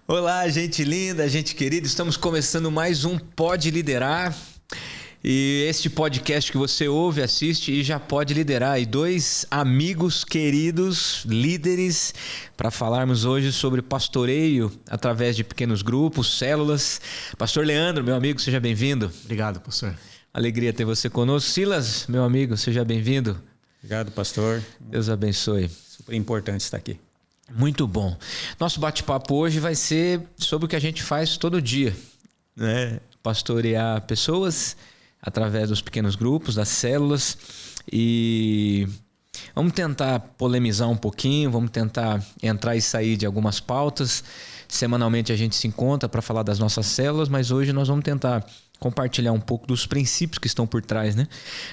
Olá, gente linda, gente querida. Estamos começando mais um Pode Liderar. E este podcast que você ouve, assiste e já pode liderar. E dois amigos queridos, líderes, para falarmos hoje sobre pastoreio através de pequenos grupos, células. Pastor Leandro, meu amigo, seja bem-vindo. Obrigado, pastor. Alegria ter você conosco. Silas, meu amigo, seja bem-vindo. Obrigado, pastor. Deus abençoe. Super importante estar aqui. Muito bom. Nosso bate-papo hoje vai ser sobre o que a gente faz todo dia, né? Pastorear pessoas através dos pequenos grupos, das células. E vamos tentar polemizar um pouquinho, vamos tentar entrar e sair de algumas pautas. Semanalmente a gente se encontra para falar das nossas células, mas hoje nós vamos tentar compartilhar um pouco dos princípios que estão por trás, né?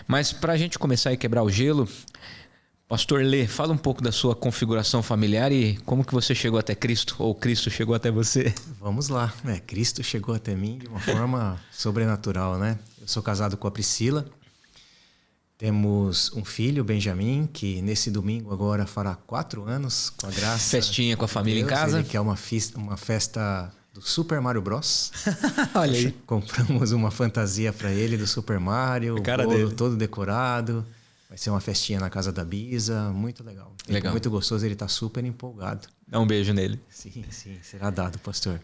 Mas para a gente começar a quebrar o gelo, Pastor Lê, fala um pouco da sua configuração familiar e como que você chegou até Cristo, ou Cristo chegou até você. Vamos lá, né? Cristo chegou até mim de uma forma sobrenatural, né? Eu sou casado com a Priscila, temos um filho, Benjamin, que nesse domingo agora fará 4 anos, com a graça. Festinha com a família Deus, em casa. Ele quer uma festa do Super Mario Bros. Olha aí. Compramos uma fantasia para ele do Super Mario, o bolo dele. todo decorado. Vai ser uma festinha na casa da Bisa, muito legal. Legal. Muito gostoso, ele está super empolgado. Dá um beijo nele. Sim, será dado, pastor.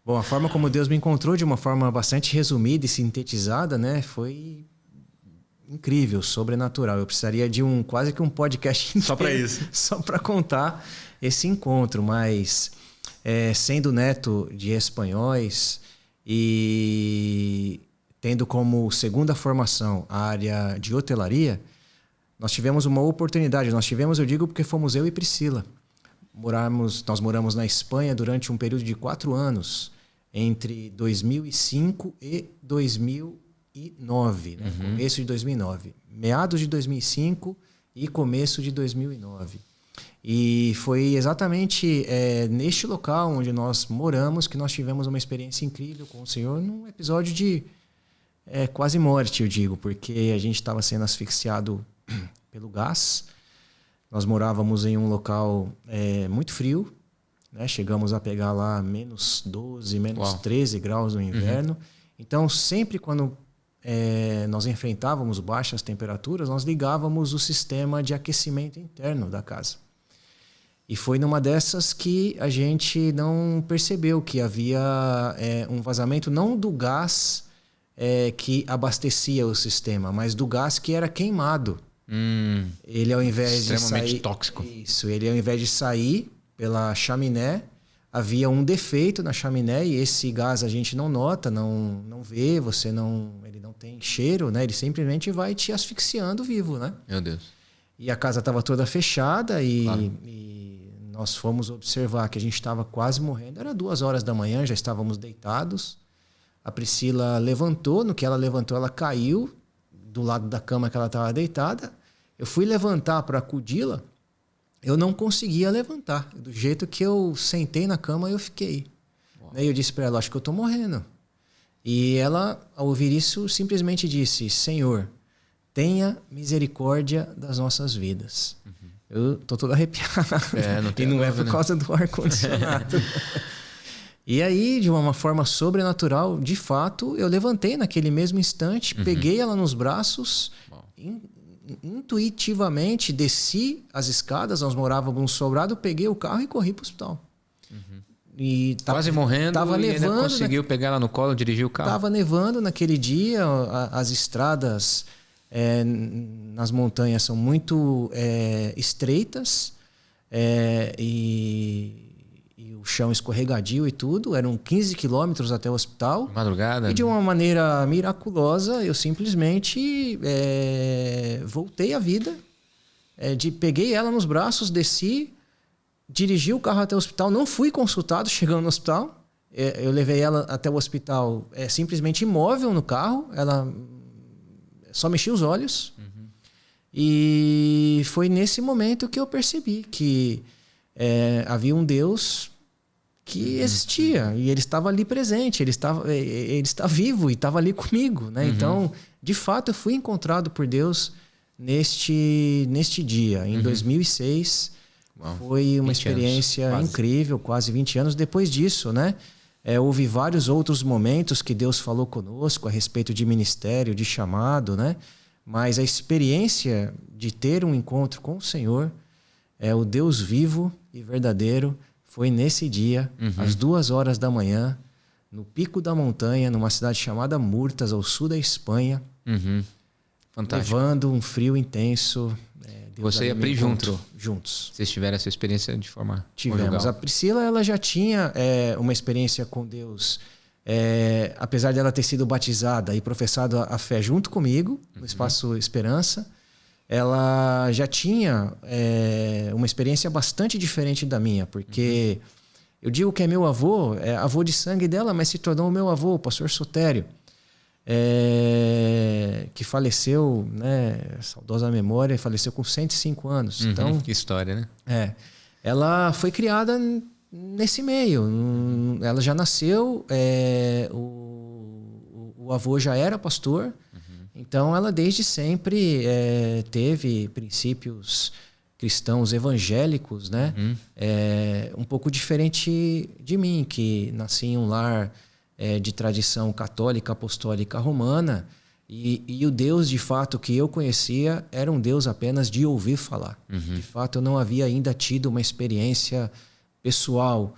Bom, a forma como Deus me encontrou, de uma forma bastante resumida e sintetizada, né, foi incrível, sobrenatural. Eu precisaria de quase que um podcast inteiro Só para isso. Só para contar esse encontro, mas sendo neto de espanhóis e tendo como segunda formação a área de hotelaria, nós tivemos uma oportunidade. Eu digo porque fomos eu e Priscila. Nós moramos na Espanha durante um período de 4 anos, entre 2005 e 2009, né? Começo de 2009. Meados de 2005 e começo de 2009. E foi exatamente neste local onde nós moramos que nós tivemos uma experiência incrível com o Senhor, num episódio de quase morte, eu digo, porque a gente estava sendo asfixiado pelo gás. Nós morávamos em um local muito frio, né? Chegamos a pegar lá menos 12, menos 13 graus no inverno. Então, sempre quando nós enfrentávamos baixas temperaturas, nós ligávamos o sistema de aquecimento interno da casa. E foi numa dessas que a gente não percebeu que havia um vazamento, não do gás que abastecia o sistema, mas do gás que era queimado. Ele, ao invés de sair, tóxico. Isso, ele ao invés de sair pela chaminé, havia um defeito na chaminé e esse gás a gente não nota, não vê, ele não tem cheiro, né? Ele simplesmente vai te asfixiando vivo, né? Meu Deus. E a casa estava toda fechada e nós fomos observar que a gente estava quase morrendo. Era 2 horas da manhã, já estávamos deitados. A Priscila levantou, no que ela levantou, ela caiu do lado da cama que ela estava deitada. Eu fui levantar para acudi-la, eu não conseguia levantar. Do jeito que eu sentei na cama, eu fiquei. E eu disse para ela, acho que eu estou morrendo. E ela, ao ouvir isso, simplesmente disse, Senhor, tenha misericórdia das nossas vidas. Eu estou todo arrepiado. E não é por causa do ar-condicionado. E aí, de uma forma sobrenatural, de fato, eu levantei naquele mesmo instante, peguei ela nos braços, intuitivamente desci as escadas, nós morávamos no sobrado, peguei o carro e corri para o hospital. E quase morrendo, tava nevando, ainda conseguiu pegar ela no colo, dirigir o carro? Estava nevando naquele dia, as estradas nas montanhas são muito estreitas e o chão escorregadio e tudo. Eram 15 quilômetros até o hospital. Madrugada. E de uma maneira miraculosa, eu simplesmente voltei à vida. Peguei ela nos braços, desci, dirigi o carro até o hospital. Não fui consultado chegando no hospital. Eu levei ela até o hospital simplesmente imóvel no carro. Ela só mexia os olhos. E foi nesse momento que eu percebi que havia um Deus que existia e ele estava ali presente, ele está vivo e estava ali comigo, né? Então, de fato, eu fui encontrado por Deus neste dia, em 2006. Foi uma 20 experiência anos, quase. incrível, quase 20 anos. Depois disso, né? Houve vários outros momentos que Deus falou conosco a respeito de ministério, de chamado, né? Mas a experiência de ter um encontro com o Senhor, o Deus vivo e verdadeiro, foi nesse dia, às 2h da manhã, no pico da montanha, numa cidade chamada Murtas, ao sul da Espanha, Fantástico. levando um frio intenso. Deus Você e a ali Pri me encontrou juntos. Vocês tiveram essa experiência de forma Tivemos. conjugal? A Priscila, ela já tinha uma experiência com Deus, apesar de ela ter sido batizada e professado a fé junto comigo, no Espaço Esperança, ela já tinha uma experiência bastante diferente da minha, porque eu digo que é meu avô, é avô de sangue dela, mas se tornou o meu avô, o pastor Sotério, que faleceu, né, saudosa memória, faleceu com 105 anos. Então, que história, né? Ela foi criada nesse meio. Ela já nasceu, o avô já era pastor, então ela desde sempre teve princípios cristãos evangélicos, né? Um pouco diferente de mim, que nasci em um lar de tradição católica, apostólica, romana, e o Deus de fato que eu conhecia era um Deus apenas de ouvir falar. De fato eu não havia ainda tido uma experiência pessoal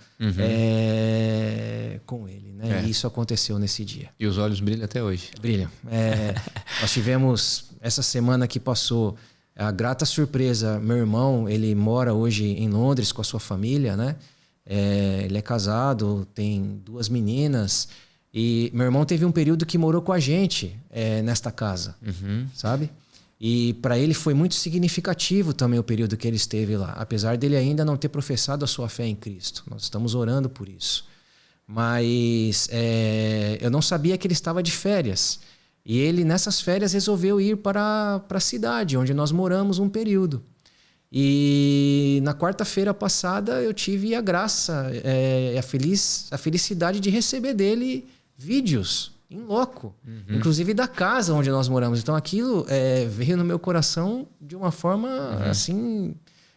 com ele, né? E isso aconteceu nesse dia. E os olhos brilham até hoje. Brilham. Nós tivemos essa semana que passou a grata surpresa. Meu irmão, ele mora hoje em Londres com a sua família, né? Ele é casado, tem 2 meninas, e meu irmão teve um período que morou com a gente nesta casa, sabe? E para ele foi muito significativo também o período que ele esteve lá, apesar dele ainda não ter professado a sua fé em Cristo. Nós estamos orando por isso. Mas eu não sabia que ele estava de férias. E ele, nessas férias, resolveu ir para a cidade, onde nós moramos um período. E na quarta-feira passada eu tive a graça, a felicidade de receber dele vídeos em loco, inclusive da casa onde nós moramos. Então aquilo veio no meu coração de uma forma assim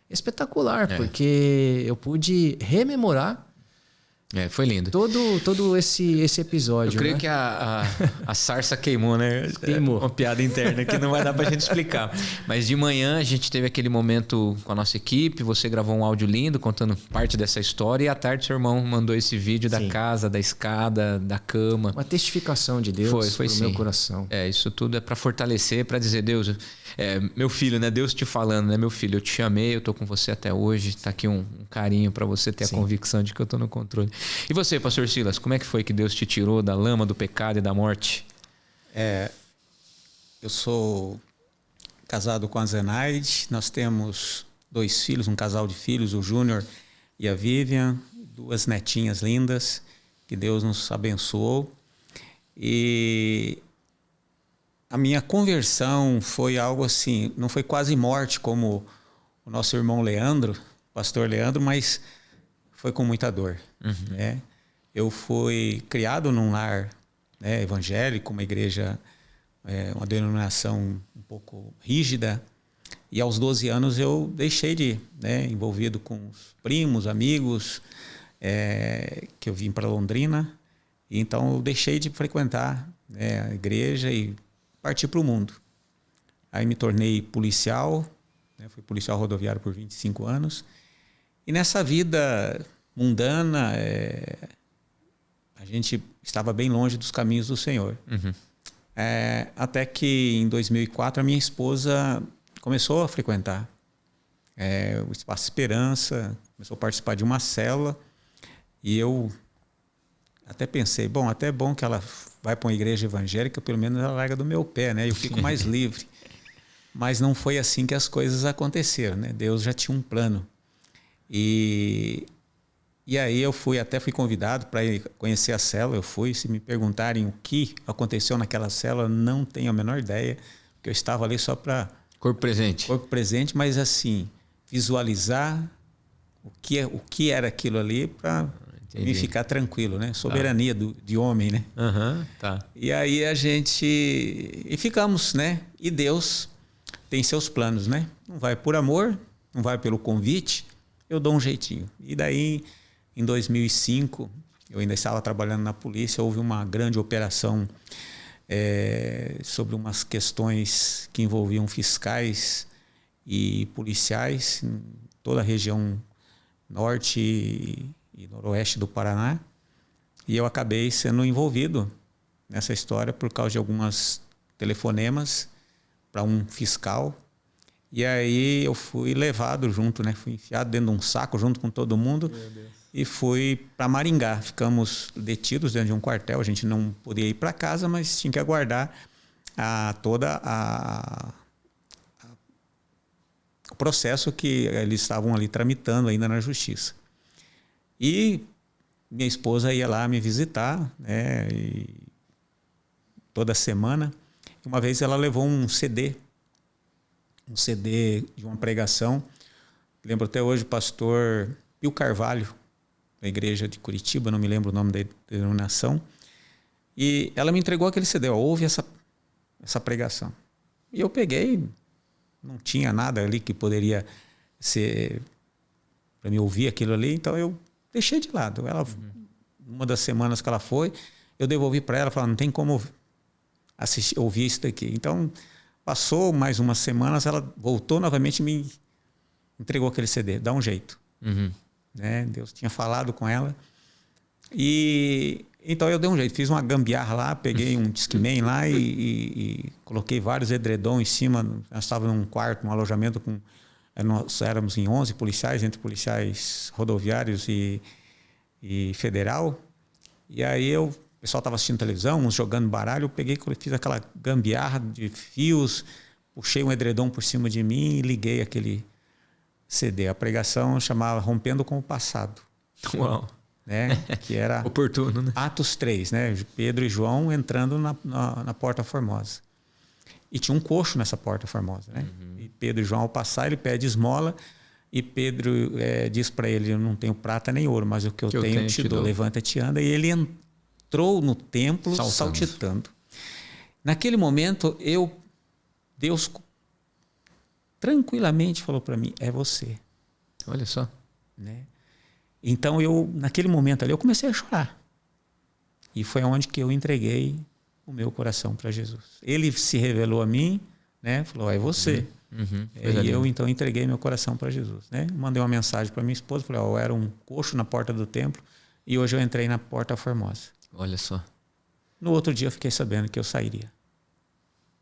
espetacular, porque eu pude rememorar foi lindo. todo esse episódio. Eu creio, né? que a sarça queimou, né? Queimou. Uma piada interna que não vai dar pra gente explicar. Mas de manhã a gente teve aquele momento com a nossa equipe, você gravou um áudio lindo contando parte dessa história, e à tarde seu irmão mandou esse vídeo da casa, da escada, da cama. Uma testificação de Deus foi pro meu coração. Isso tudo é pra fortalecer, pra dizer, Deus, meu filho, né? Deus te falando, né? Meu filho, eu te amei, eu tô com você até hoje, tá aqui um carinho pra você ter a convicção de que eu tô no controle. E você, pastor Silas, como é que foi que Deus te tirou da lama do pecado e da morte? Eu sou casado com a Zenaide, nós temos 2 filhos, um casal de filhos, o Júnior e a Vivian, 2 netinhas lindas, que Deus nos abençoou. E a minha conversão foi algo assim, não foi quase morte como o nosso irmão Leandro, pastor Leandro, mas foi com muita dor. Né? Eu fui criado num lar evangélico, uma igreja, uma denominação um pouco rígida, e aos 12 anos eu deixei de ir, envolvido com os primos, amigos, que eu vim para Londrina, e então eu deixei de frequentar a igreja e parti para o mundo. Aí me tornei policial, fui policial rodoviário por 25 anos, e nessa vida mundana, a gente estava bem longe dos caminhos do Senhor. Até que em 2004 a minha esposa começou a frequentar o Espaço Esperança, começou a participar de uma célula, e eu até pensei, até é bom que ela vai para uma igreja evangélica, pelo menos ela larga do meu pé, né? Eu fico mais livre. Mas não foi assim que as coisas aconteceram, né? Deus já tinha um plano. E aí eu fui convidado para ir conhecer a célula. Eu fui. Se me perguntarem o que aconteceu naquela célula, não tenho a menor ideia, porque eu estava ali só para corpo presente, mas assim, visualizar o que era aquilo ali para me ficar tranquilo, né? Soberania de homem, né? Tá. E aí e ficamos, né? E Deus tem seus planos, né? Não vai por amor, não vai pelo convite, eu dou um jeitinho. E daí, em 2005, eu ainda estava trabalhando na polícia, houve uma grande operação sobre umas questões que envolviam fiscais e policiais em toda a região norte e noroeste do Paraná. E eu acabei sendo envolvido nessa história por causa de algumas telefonemas para um fiscal. E aí eu fui levado junto, né? Fui enfiado dentro de um saco junto com todo mundo e fui para Maringá. Ficamos detidos dentro de um quartel. A gente não podia ir para casa, mas tinha que aguardar o processo que eles estavam ali tramitando ainda na justiça. E minha esposa ia lá me visitar, né? E toda semana. Uma vez ela levou um CD de uma pregação. Lembro até hoje o pastor Pio Carvalho, da igreja de Curitiba, não me lembro o nome da denominação. E ela me entregou aquele CD, ouve essa pregação. E eu peguei, não tinha nada ali que poderia ser para me ouvir aquilo ali, então eu deixei de lado. Ela, uma das semanas que ela foi, eu devolvi para ela, falando, não tem como ouvir isso daqui. Então, passou mais umas semanas, ela voltou novamente e me entregou aquele CD. Dá um jeito. Né? Deus tinha falado com ela. E então eu dei um jeito. Fiz uma gambiarra lá, peguei um Discman lá e coloquei vários edredom em cima. Nós estávamos num quarto, um alojamento com... Nós éramos em 11 policiais, entre policiais rodoviários e federal. E aí o pessoal estava assistindo televisão, uns jogando baralho. Eu peguei, fiz aquela gambiarra de fios, puxei um edredom por cima de mim e liguei aquele CD. A pregação chamava Rompendo com o Passado. Uau! Né? Que era oportuno, né? Atos 3, né? Pedro e João entrando na Porta Formosa. E tinha um coxo nessa Porta Formosa, né? E Pedro e João, ao passar, ele pede esmola e Pedro diz para ele, eu não tenho prata nem ouro, mas o que eu tenho eu te dou. Levanta-te e anda. E ele entrou no templo saltitando. Naquele momento, Deus tranquilamente falou para mim, é você. Olha só. Né? Então, naquele momento ali, eu comecei a chorar. E foi onde que eu entreguei o meu coração para Jesus. Ele se revelou a mim, né? Falou, é você. E eu, então, entreguei meu coração para Jesus. Né? Mandei uma mensagem para minha esposa, falei, eu era um coxo na porta do templo e hoje eu entrei na Porta Formosa. Olha só. No outro dia eu fiquei sabendo que eu sairia.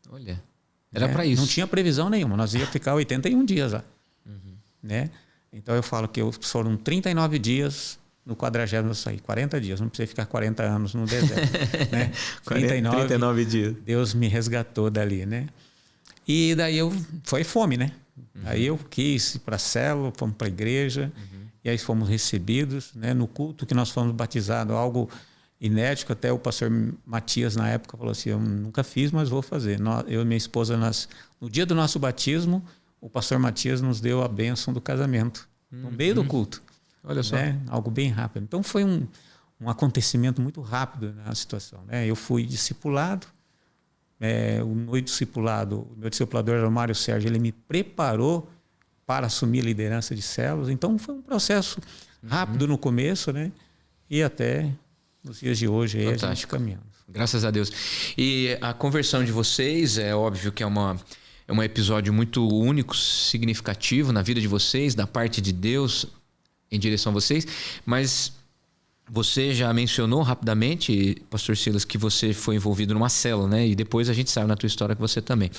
Olha, era para isso. Não tinha previsão nenhuma, nós ia ficar 81 dias lá. Né? Então eu falo que foram 39 dias, no 40º eu saí. 40 dias, não precisei ficar 40 anos no deserto. Né? 39 dias. Deus me resgatou dali, né? E daí foi fome, né? Aí eu quis ir para a célula, fomos para a igreja, e aí fomos recebidos, né? No culto que nós fomos batizados, algo inédito, até o pastor Matias na época falou assim, eu nunca fiz, mas vou fazer. Eu e minha esposa, no dia do nosso batismo, o pastor Matias nos deu a bênção do casamento, no meio do culto. Olha só. Né? Algo bem rápido. Então foi um acontecimento muito rápido na situação. Né? Eu fui discipulado, o meu discipulador era o Mário Sérgio, ele me preparou para assumir a liderança de células. Então foi um processo rápido no começo, né? E até nos dias de hoje aí a gente caminhando. Graças a Deus. E a conversão de vocês, é óbvio que é um episódio muito único, significativo na vida de vocês, da parte de Deus em direção a vocês, mas você já mencionou rapidamente, pastor Silas, que você foi envolvido numa célula, né? E depois a gente sabe na tua história que você também.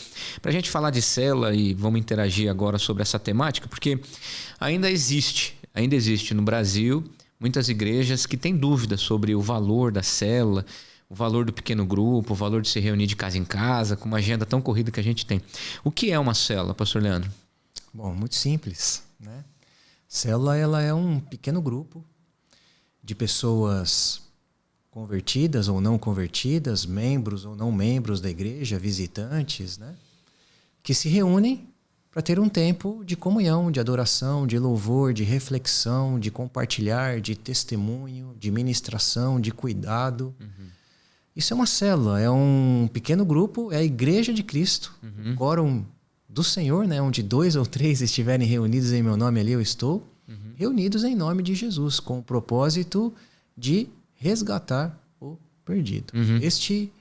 Para a gente falar de célula e vamos interagir agora sobre essa temática, porque ainda existe no Brasil muitas igrejas que têm dúvidas sobre o valor da célula, o valor do pequeno grupo, o valor de se reunir de casa em casa, com uma agenda tão corrida que a gente tem. O que é uma célula, pastor Leandro? Bom, muito simples, né? Célula, ela é um pequeno grupo de pessoas convertidas ou não convertidas, membros ou não membros da igreja, visitantes, né? Que se reúnem para ter um tempo de comunhão, de adoração, de louvor, de reflexão, de compartilhar, de testemunho, de ministração, de cuidado. Isso é uma célula, é um pequeno grupo, é a igreja de Cristo, o quórum do Senhor, né? Onde 2 ou 3 estiverem reunidos em meu nome, ali eu estou. reunidos em nome de Jesus, com o propósito de resgatar o perdido. Este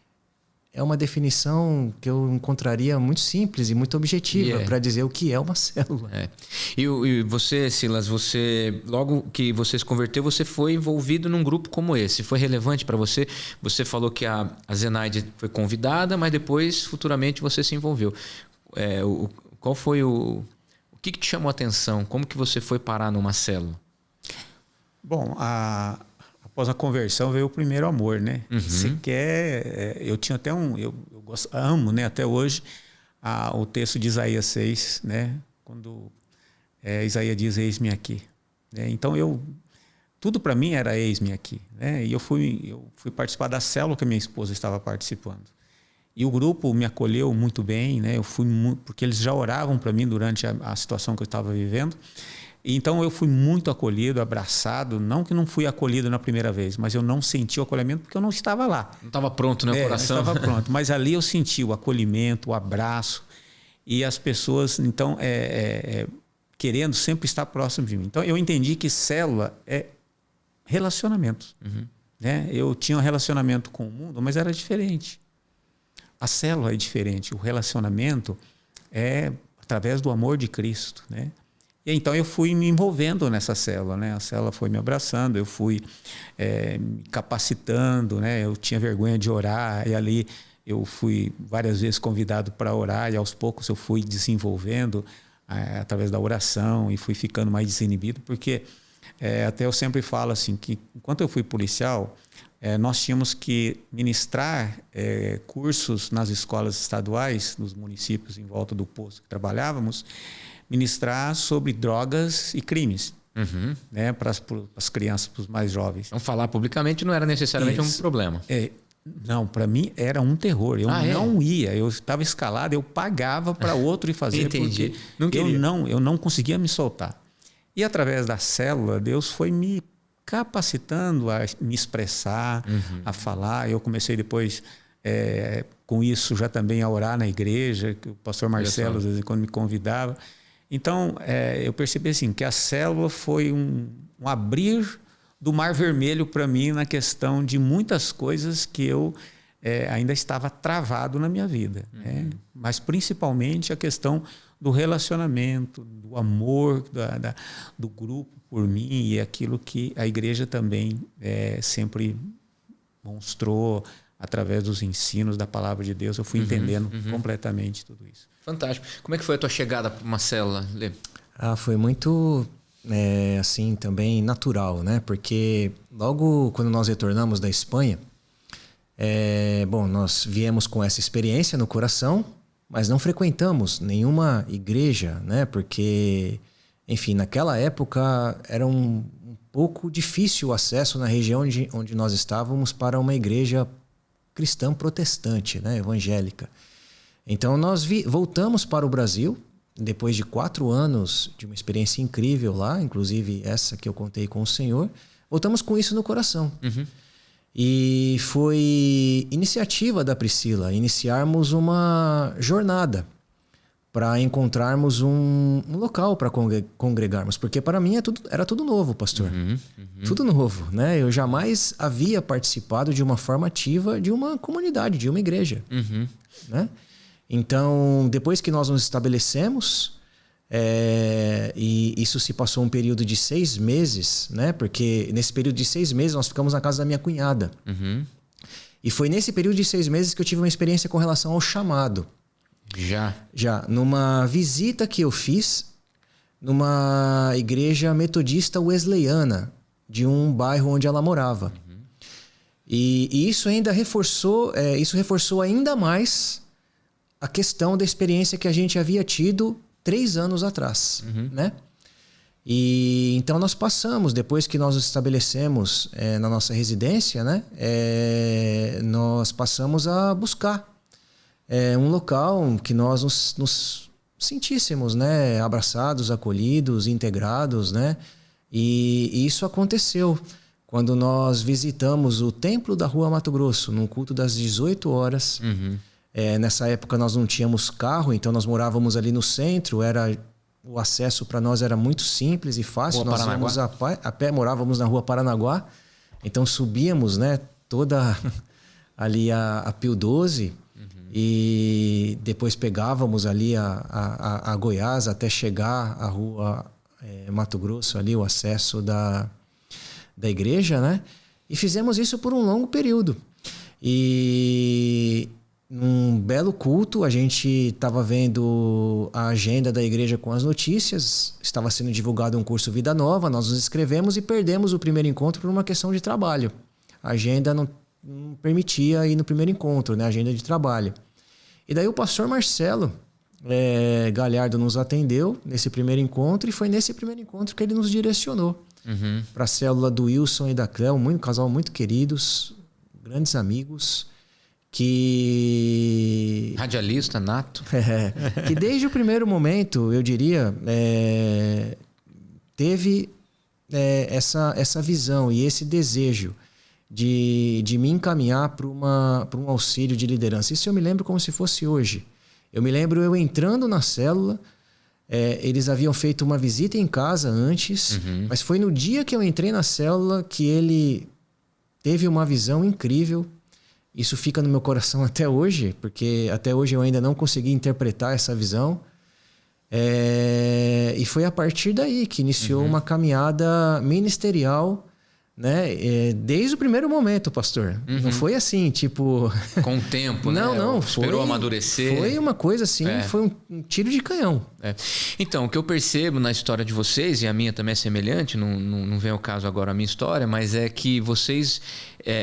é uma definição que eu encontraria muito simples e muito objetiva para dizer o que é uma célula. E você, Silas, logo que você se converteu, você foi envolvido num grupo como esse. Foi relevante para você? Você falou que a Zenaide foi convidada, mas depois, futuramente, você se envolveu. Qual foi o que te chamou a atenção? Como que você foi parar numa célula? Bom, após a conversão veio o primeiro amor, né? Você quer... eu tinha até amo, né, até hoje, o texto de Isaías 6, né? Quando Isaías diz, eis-me aqui. Então, tudo para mim era eis-me aqui. Né? E eu fui participar da célula que a minha esposa estava participando. E o grupo me acolheu muito bem, né? Porque eles já oravam para mim durante a situação que eu estava vivendo. Então eu fui muito acolhido, abraçado. Não que não fui acolhido na primeira vez, mas eu não senti o acolhimento porque eu não estava lá. Não estava pronto, né, o coração? Não estava pronto. Mas ali eu senti o acolhimento, o abraço. E as pessoas, então, querendo sempre estar próximo de mim. Então eu entendi que célula é relacionamento. Né? Eu tinha um relacionamento com o mundo, mas era diferente. A célula é diferente. O relacionamento é através do amor de Cristo, né? E então eu fui me envolvendo nessa célula, né? A célula foi me abraçando, eu fui me capacitando, né? Eu tinha vergonha de orar e ali eu fui várias vezes convidado para orar e aos poucos eu fui desenvolvendo através da oração e fui ficando mais desinibido, porque até eu sempre falo assim que enquanto eu fui policial, nós tínhamos que ministrar cursos nas escolas estaduais, nos municípios em volta do posto que trabalhávamos, ministrar sobre drogas e crimes, né, para as crianças, para os mais jovens. Então, falar publicamente não era necessariamente um problema. Não, para mim era um terror. Eu não ia, eu estava escalado, eu pagava para outro ir fazer. Entendi. Porque eu não conseguia me soltar. E através da célula, Deus foi me capacitando a me expressar, a falar. Eu comecei depois, com isso, já também a orar na igreja, que o pastor Marcelo, às vezes, quando me convidava. Então, eu percebi assim, que a célula foi um abrir do mar vermelho para mim na questão de muitas coisas que eu ainda estava travado na minha vida. Né? Mas, principalmente, a questão do relacionamento, do amor do grupo por mim e aquilo que a igreja também sempre mostrou através dos ensinos da palavra de Deus. Eu fui entendendo completamente tudo isso. Fantástico. Como é que foi a tua chegada para uma célula, Lê? Foi muito assim também natural, né? Porque logo quando nós retornamos da Espanha, nós viemos com essa experiência no coração, mas não frequentamos nenhuma igreja, né? Porque, enfim, naquela época era um pouco difícil o acesso na região onde nós estávamos para uma igreja cristã protestante, né? Evangélica. Então nós voltamos para o Brasil, depois de 4 anos de uma experiência incrível lá, inclusive essa que eu contei com o Senhor, voltamos com isso no coração. E foi iniciativa da Priscila iniciarmos uma jornada para encontrarmos um local para congregarmos. Porque para mim era tudo novo, pastor. Tudo novo, né? Eu jamais havia participado de uma forma ativa de uma comunidade, de uma igreja. Né? Então, depois que nós nos estabelecemos, e isso se passou um período de 6 meses, né? Porque nesse período de 6 meses nós ficamos na casa da minha cunhada. E foi nesse período de 6 meses que eu tive uma experiência com relação ao chamado. Já, numa visita que eu fiz numa igreja metodista wesleyana de um bairro onde ela morava. E isso ainda reforçou ainda mais a questão da experiência que a gente havia tido 3 anos atrás, né? E então nós passamos, depois que nós nos estabelecemos na nossa residência, né? Nós passamos a buscar um local que nós nos sentíssemos, né? Abraçados, acolhidos, integrados, né? E isso aconteceu quando nós visitamos o Templo da Rua Mato Grosso, num culto das 18 horas. Nessa época nós não tínhamos carro, então nós morávamos ali no centro, era o acesso para nós era muito simples e fácil. Rua Nós Paranaguá. íamos a pé, morávamos na Rua Paranaguá. Então subíamos, né, toda ali a Pio 12 e depois pegávamos ali a Goiás até chegar à Rua Mato Grosso, ali o acesso da igreja, né? E fizemos isso por um longo período. E num belo culto, a gente estava vendo a agenda da igreja com as notícias, estava sendo divulgado um curso Vida Nova, nós nos inscrevemos e perdemos o primeiro encontro por uma questão de trabalho. A agenda não permitia ir no primeiro encontro, né? A agenda de trabalho. E daí o pastor Marcelo Galhardo nos atendeu nesse primeiro encontro e foi nesse primeiro encontro que ele nos direcionou para a célula do Wilson e da Cleo, um casal muito queridos, grandes amigos, que... Radialista, nato. Que desde o primeiro momento, eu diria, teve essa visão e esse desejo de me encaminhar para um auxílio de liderança. Isso eu me lembro como se fosse hoje. Eu me lembro eu entrando na célula, eles haviam feito uma visita em casa antes, mas foi no dia que eu entrei na célula que ele teve uma visão incrível. Isso fica no meu coração até hoje, porque até hoje eu ainda não consegui interpretar essa visão. E foi a partir daí que iniciou uma caminhada ministerial, né? Desde o primeiro momento, pastor. Não foi assim, tipo... Com o tempo, né? Não. Esperou amadurecer. Foi uma coisa assim, foi um tiro de canhão. Então, o que eu percebo na história de vocês, e a minha também é semelhante, não vem ao caso agora a minha história, mas é que vocês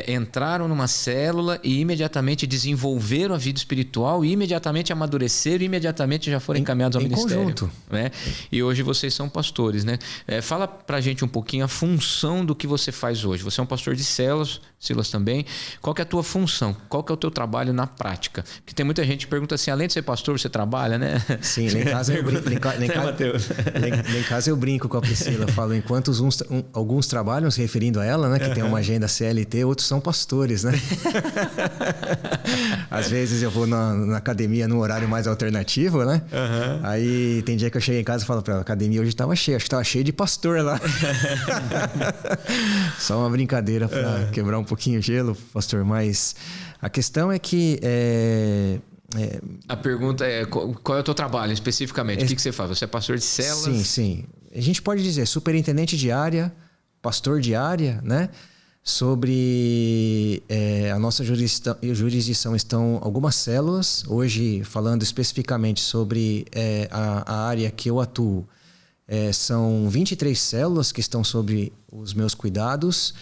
entraram numa célula e imediatamente desenvolveram a vida espiritual, e imediatamente amadureceram, e imediatamente já foram encaminhados ao ministério. Conjunto. Né? E hoje vocês são pastores, né? Fala pra gente um pouquinho a função do que você faz hoje. Você é um pastor de células, Silas também. Qual que é a tua função? Qual que é o teu trabalho na prática? Porque tem muita gente que pergunta assim, além de ser pastor, você trabalha, né? Sim, lá em casa eu brinco com a Priscila. Falo, enquanto alguns trabalham, se referindo a ela, né? Que tem uma agenda CLT, outros são pastores, né? Às vezes eu vou na academia num horário mais alternativo, né? Aí tem dia que eu chego em casa e falo pra ela, a academia hoje estava cheia, acho que estava cheio de pastor lá. Só uma brincadeira para quebrar um pouquinho o gelo, pastor, mas a questão é que... A pergunta é, qual é o teu trabalho especificamente? O que você faz? Você é pastor de células? Sim. A gente pode dizer superintendente de área, pastor de área, né? Sobre a nossa jurisdição estão algumas células. Hoje, falando especificamente sobre a área que eu atuo, são 23 células que estão sob os meus cuidados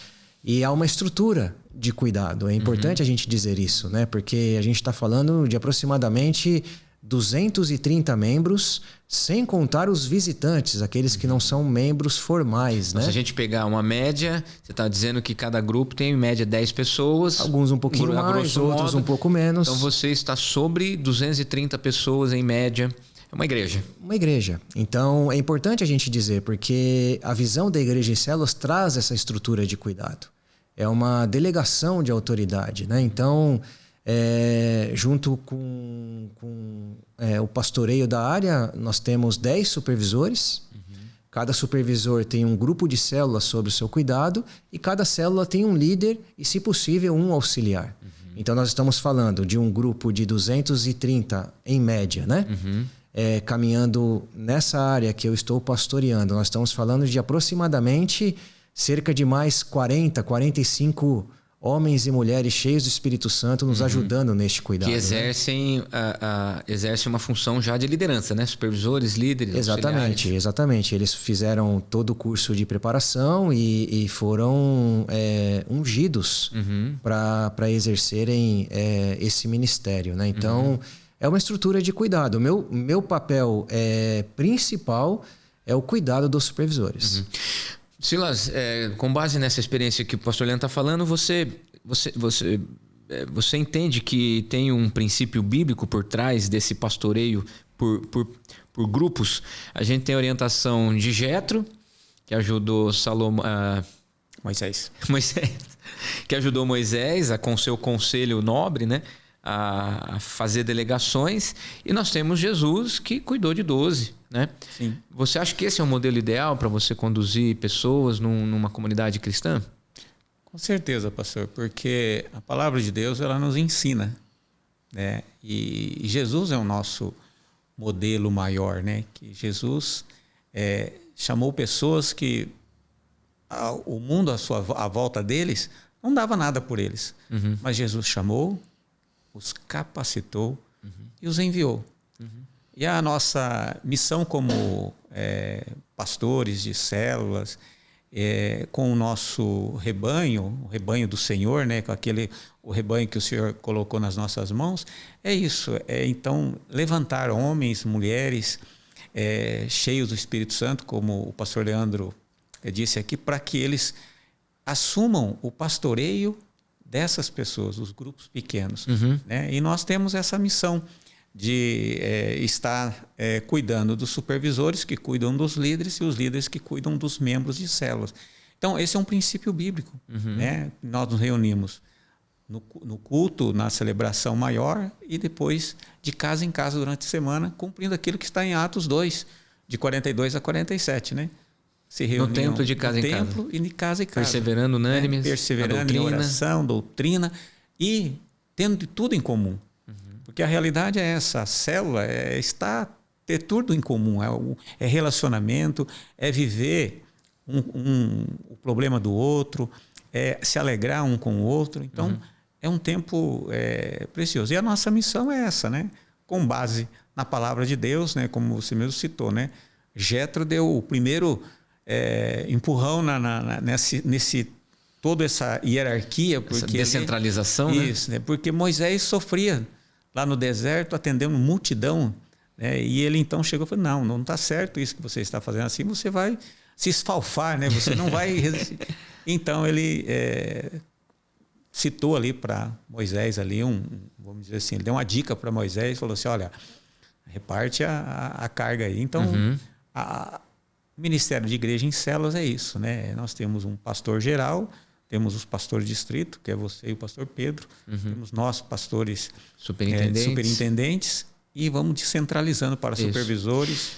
e há uma estrutura de cuidado. É importante a gente dizer isso, né? Porque a gente está falando de aproximadamente 230 membros, sem contar os visitantes, aqueles que não são membros formais, então, né? Se a gente pegar uma média, você está dizendo que cada grupo tem em média 10 pessoas. Alguns um pouquinho mais, outros um pouco menos. Então você está sobre 230 pessoas em média. É uma igreja. Uma igreja. Então é importante a gente dizer, porque a visão da igreja em células traz essa estrutura de cuidado. É uma delegação de autoridade, né? Então, junto com o pastoreio da área, nós temos 10 supervisores. Cada supervisor tem um grupo de células sob o seu cuidado e cada célula tem um líder e, se possível, um auxiliar. Então, nós estamos falando de um grupo de 230 em média, né? Caminhando nessa área que eu estou pastoreando, nós estamos falando de aproximadamente cerca de mais 40, 45 homens e mulheres cheios do Espírito Santo nos ajudando neste cuidado. Que exercem, exercem uma função já de liderança, né? Supervisores, líderes, Exatamente. Eles fizeram todo o curso de preparação e foram ungidos para exercerem esse ministério, né? Então, é uma estrutura de cuidado. O meu papel principal é o cuidado dos supervisores. Silas, com base nessa experiência que o pastor Leandro está falando, você entende que tem um princípio bíblico por trás desse pastoreio por grupos? A gente tem a orientação de Jetro, que ajudou Moisés, que ajudou Moisés com seu conselho nobre, né? a fazer delegações, e nós temos Jesus que cuidou de 12, né? Sim. Você acha que esse é o modelo ideal para você conduzir pessoas numa comunidade cristã? Com certeza, pastor, porque a palavra de Deus ela nos ensina, né? E Jesus é o nosso modelo maior, né? Que Jesus chamou pessoas que o mundo à volta deles não dava nada por eles, mas Jesus chamou, os capacitou e os enviou. E a nossa missão como pastores de células, com o nosso rebanho, o rebanho do Senhor, né, com o rebanho que o Senhor colocou nas nossas mãos, é isso. Então, levantar homens, mulheres cheios do Espírito Santo, como o pastor Leandro disse aqui, para que eles assumam o pastoreio dessas pessoas, os grupos pequenos. Né? E nós temos essa missão de estar cuidando dos supervisores que cuidam dos líderes e os líderes que cuidam dos membros de células. Então, esse é um princípio bíblico. Né? Nós nos reunimos no culto, na celebração maior e depois de casa em casa durante a semana, cumprindo aquilo que está em Atos 2, de 42 a 47, né? Se reuniam no templo, de casa em casa. Templo e de casa em casa. Perseverando unânimes, perseverando em oração, doutrina e tendo tudo em comum. Porque a realidade é essa, a célula ter tudo em comum, é relacionamento, é viver o problema do outro, é se alegrar um com o outro. Então, é um tempo precioso. E a nossa missão é essa, né? Com base na palavra de Deus, né? Como você mesmo citou, né? Jetro deu o primeiro empurrão nesse toda essa hierarquia, porque essa descentralização, isso, né? Porque Moisés sofria lá no deserto atendendo multidão, né? E ele então chegou e falou: não está certo isso que você está fazendo, assim você vai se esfalfar, né? Você não vai resistir. Então ele citou ali para Moisés ali vamos dizer assim, ele deu uma dica para Moisés, falou assim: olha, reparte a carga aí. Então o ministério de igreja em células é isso, né? Nós temos um pastor geral, temos os pastores de distrito, que é você e o pastor Pedro, temos nós pastores superintendentes e vamos descentralizando para supervisores.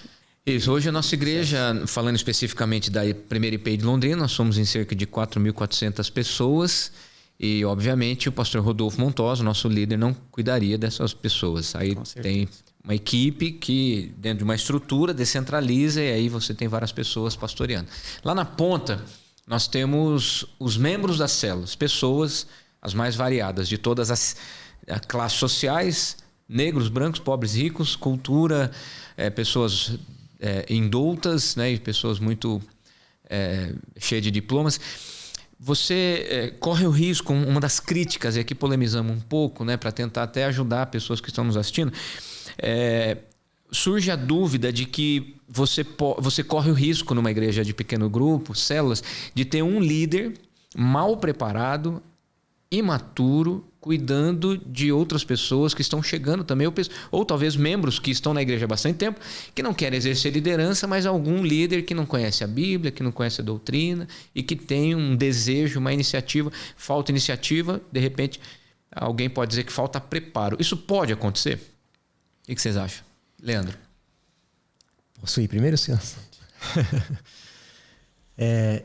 Isso. Hoje a nossa igreja, falando especificamente da primeira IP de Londrina, nós somos em cerca de 4.400 pessoas e, obviamente, o pastor Rodolfo Montosa, nosso líder, não cuidaria dessas pessoas. Aí tem uma equipe que, dentro de uma estrutura, descentraliza e aí você tem várias pessoas pastoreando. Lá na ponta, nós temos os membros das células, pessoas as mais variadas, de todas as classes sociais, negros, brancos, pobres, ricos, cultura, pessoas indultas, né, e pessoas muito cheias de diplomas. Você corre o risco, uma das críticas, e aqui polemizamos um pouco, né, para tentar até ajudar pessoas que estão nos assistindo, surge a dúvida de que você corre o risco numa igreja de pequeno grupo, células, de ter um líder mal preparado, imaturo, cuidando de outras pessoas que estão chegando também, ou talvez membros que estão na igreja há bastante tempo, que não querem exercer liderança, mas algum líder que não conhece a Bíblia, que não conhece a doutrina e que tem um desejo, uma iniciativa, falta iniciativa, de repente alguém pode dizer que falta preparo. Isso pode acontecer? O que vocês acham? Leandro. Posso ir primeiro, senhor?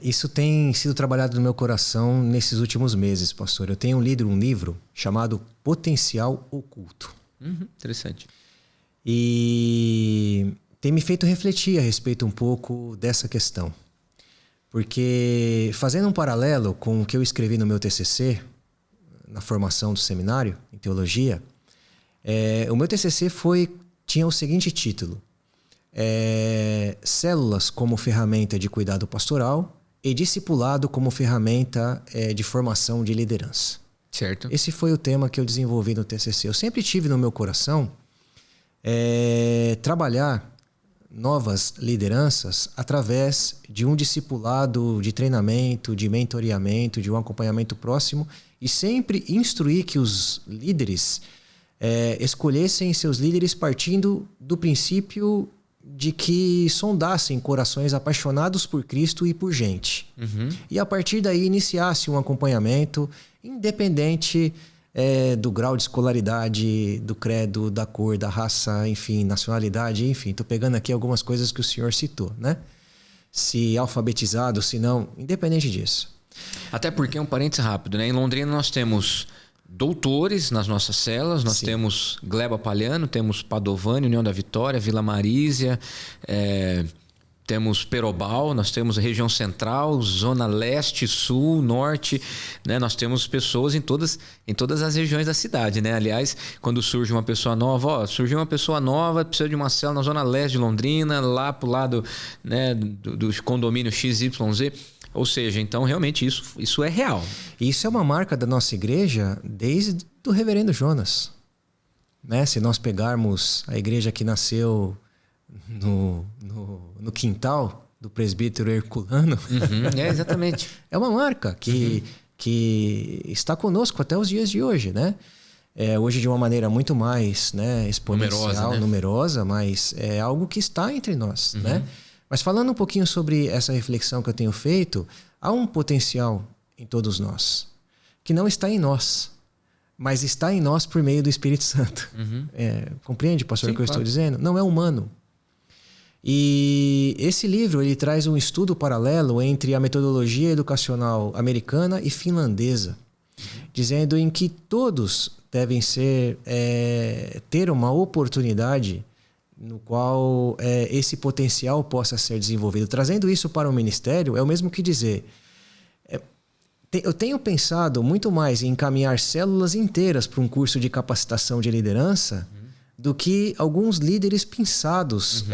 Isso tem sido trabalhado no meu coração nesses últimos meses, pastor. Eu tenho lido um livro chamado Potencial Oculto. Interessante. E tem me feito refletir a respeito um pouco dessa questão. Porque, fazendo um paralelo com o que eu escrevi no meu TCC, na formação do seminário, em teologia, o meu TCC tinha o seguinte título: Células como ferramenta de cuidado pastoral e discipulado como ferramenta de formação de liderança. Certo. Esse foi o tema que eu desenvolvi no TCC. Eu sempre tive no meu coração trabalhar novas lideranças através de um discipulado, de treinamento, de mentoreamento, de um acompanhamento próximo e sempre instruir que os líderes escolhessem seus líderes partindo do princípio de que sondassem corações apaixonados por Cristo e por gente. E a partir daí iniciasse um acompanhamento independente do grau de escolaridade, do credo, da cor, da raça, enfim, nacionalidade, enfim. Estou pegando aqui algumas coisas que o senhor citou, né? Se alfabetizado, se não, independente disso. Até porque, um parênteses rápido, né? Em Londrina nós temos doutores nas nossas celas, nós temos Gleba Palhano, temos Padovani, União da Vitória, Vila Marísia, temos Perobal, nós temos a região central, zona leste, sul, norte, né? Nós temos pessoas em todas as regiões da cidade, né? Aliás, quando surge uma pessoa nova, surgiu uma pessoa nova, precisa de uma cela na zona leste de Londrina, lá pro lado, né, do condomínio XYZ. Ou seja, então realmente isso é real. Isso é uma marca da nossa igreja desde o reverendo Jonas, né? Se nós pegarmos a igreja que nasceu no quintal do presbítero Herculano. Exatamente. É uma marca que está conosco até os dias de hoje, né? Hoje de uma maneira muito mais, né, exponencial, numerosa, mas é algo que está entre nós, né? Mas falando um pouquinho sobre essa reflexão que eu tenho feito, há um potencial em todos nós, que não está em nós, mas está em nós por meio do Espírito Santo. Compreende, pastor, o que eu estou dizendo? Não é humano. E esse livro ele traz um estudo paralelo entre a metodologia educacional americana e finlandesa, dizendo em que todos devem ter uma oportunidade no qual esse potencial possa ser desenvolvido. Trazendo isso para o ministério é o mesmo que dizer... Eu tenho pensado muito mais em encaminhar células inteiras para um curso de capacitação de liderança do que alguns líderes pensados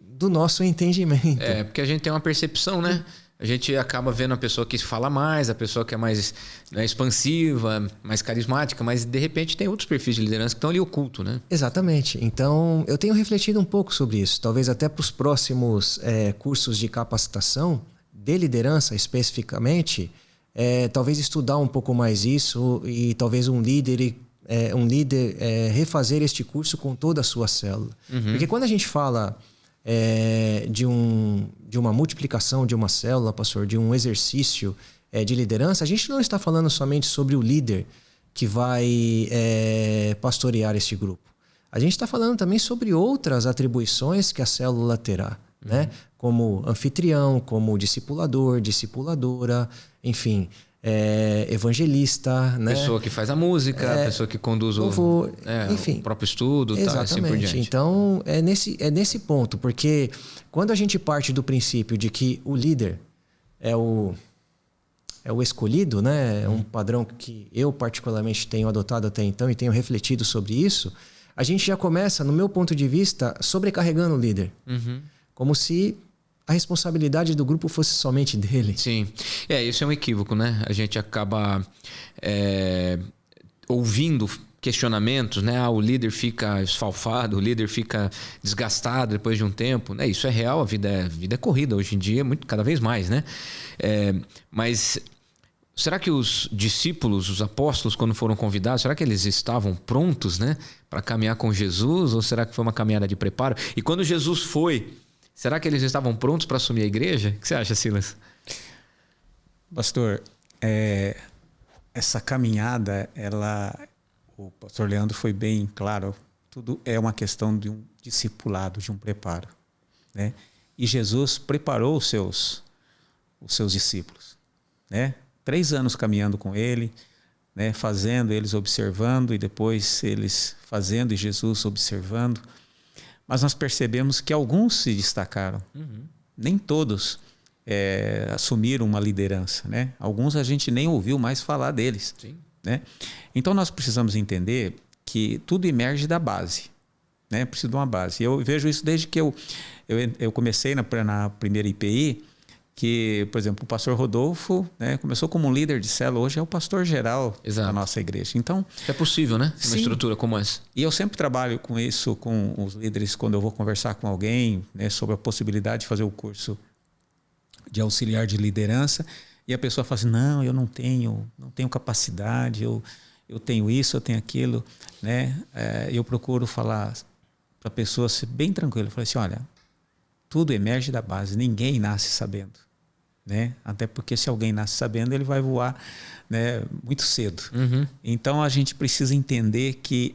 do nosso entendimento. Porque a gente tem uma percepção, né? A gente acaba vendo a pessoa que fala mais, a pessoa que é mais, né, expansiva, mais carismática, mas de repente tem outros perfis de liderança que estão ali ocultos, né? Exatamente. Então, eu tenho refletido um pouco sobre isso. Talvez até para os próximos cursos de capacitação de liderança especificamente, talvez estudar um pouco mais isso e talvez um líder refazer este curso com toda a sua célula. Porque quando a gente fala de uma multiplicação de uma célula, pastor, de um exercício de liderança, a gente não está falando somente sobre o líder que vai pastorear este grupo. A gente está falando também sobre outras atribuições que a célula terá, né? Como anfitrião, como discipulador, discipuladora, enfim... evangelista, né? Pessoa que faz a música, pessoa que conduz enfim, o próprio estudo, exatamente. Tá, assim por diante. Então, é nesse ponto, porque quando a gente parte do princípio de que o líder é o escolhido, né? É um padrão que eu particularmente tenho adotado até então e tenho refletido sobre isso, a gente já começa, no meu ponto de vista, sobrecarregando o líder. Como se a responsabilidade do grupo fosse somente dele. Sim. Isso é um equívoco, né? A gente acaba ouvindo questionamentos, né? O líder fica esfalfado, o líder fica desgastado depois de um tempo, né? Isso é real, a vida é corrida hoje em dia, cada vez mais, né? Mas será que os discípulos, os apóstolos, quando foram convidados, será que eles estavam prontos, né, para caminhar com Jesus? Ou será que foi uma caminhada de preparo? E quando Jesus foi, será que eles estavam prontos para assumir a igreja? O que você acha, Silas? Pastor, essa caminhada, o pastor Leandro foi bem claro, tudo é uma questão de um discipulado, de um preparo, né? E Jesus preparou os seus discípulos, né? 3 anos caminhando com ele, né? Fazendo, eles observando, e depois eles fazendo e Jesus observando. Mas nós percebemos que alguns se destacaram. Nem todos assumiram uma liderança, né? Alguns a gente nem ouviu mais falar deles. Sim. Né? Então nós precisamos entender que tudo emerge da base, né? Precisa de uma base. Eu vejo isso desde que eu comecei na primeira IPI, que, por exemplo, o pastor Rodolfo, né, começou como um líder de célula, hoje é o pastor geral da nossa igreja. Então, é possível, né? Uma sim, estrutura como essa. E eu sempre trabalho com isso, com os líderes, quando eu vou conversar com alguém, né, sobre a possibilidade de fazer o curso de auxiliar de liderança, e a pessoa fala assim, não, eu não tenho capacidade, eu tenho isso, eu tenho aquilo, né? Eu procuro falar para a pessoa ser bem tranquila. Eu falo assim, olha, tudo emerge da base, ninguém nasce sabendo. né? Até porque se alguém nasce sabendo, ele vai voar, né, muito cedo. Então a gente precisa entender que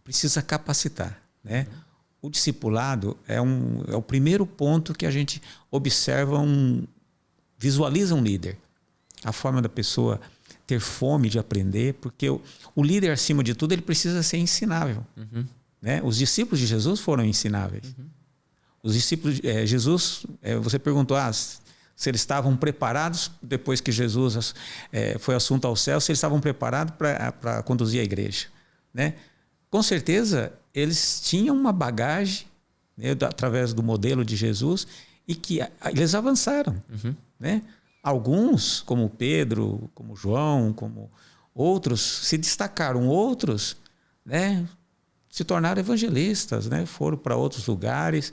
precisa capacitar, né? O discipulado é o primeiro ponto que a gente observa, visualiza um líder. A forma da pessoa ter fome de aprender, porque o líder, acima de tudo, ele precisa ser ensinável. Né? Os discípulos de Jesus foram ensináveis. Os discípulos de Jesus, você perguntou se eles estavam preparados depois que Jesus foi assunto ao céu, se eles estavam preparados para conduzir a igreja. Né? Com certeza, eles tinham uma bagagem, né, através do modelo de Jesus, e que eles avançaram. Né? Alguns, como Pedro, como João, como outros, se destacaram. Outros, né, se tornaram evangelistas, né, foram para outros lugares.